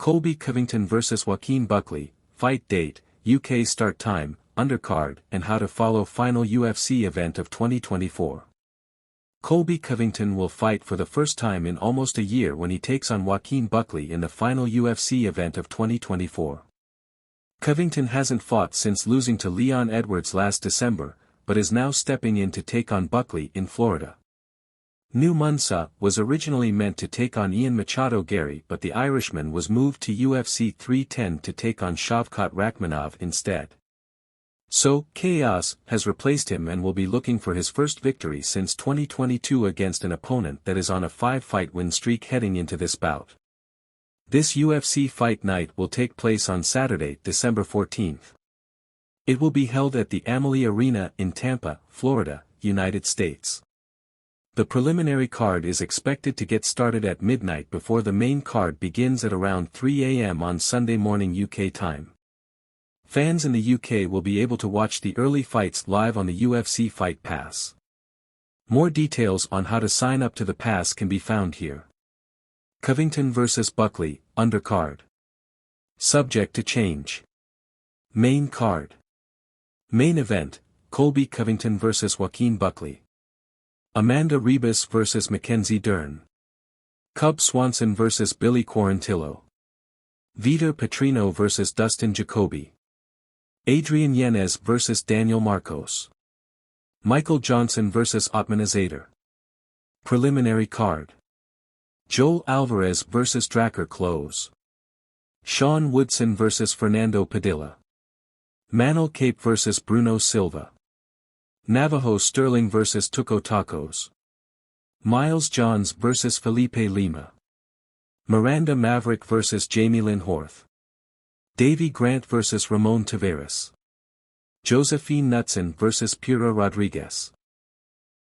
Colby Covington vs Joaquin Buckley, fight date, UK start time, undercard, and how to follow final UFC event of 2024. Colby Covington will fight for the first time in almost a year when he takes on Joaquin Buckley in the final UFC event of 2024. Covington hasn't fought since losing to Leon Edwards last December, but is now stepping in to take on Buckley in Florida. New Munsa was originally meant to take on Ian Machado Gary, but the Irishman was moved to UFC 310 to take on Shavkat Rakhmonov instead. So, Chaos has replaced him and will be looking for his first victory since 2022 against an opponent that is on a 5-fight win streak heading into this bout. This UFC fight night will take place on Saturday, December 14th. It will be held at the Amalie Arena in Tampa, Florida, United States. The preliminary card is expected to get started at midnight before the main card begins at around 3 a.m. on Sunday morning UK time. Fans in the UK will be able to watch the early fights live on the UFC Fight Pass. More details on how to sign up to the pass can be found here. Covington vs Buckley, undercard. Subject to change. Main card. Main event, Colby Covington vs Joaquin Buckley. Amanda Ribas vs Mackenzie Dern. Cub Swanson vs Billy Quarantillo. Vitor Petrino vs Dustin Jacoby. Adrian Yanez vs Daniel Marcos. Michael Johnson vs Otman Azader. Preliminary card. Joel Alvarez vs Drakkar Klose. Sean Woodson vs Fernando Padilla. Manel Kape vs Bruno Silva. Navajo Sterling vs Tuco Tacos. Miles Johns vs Felipe Lima. Miranda Maverick vs Jamie Lynn Horth. Davy Grant vs Ramon Taveras. Josephine Knutson vs Pira Rodriguez.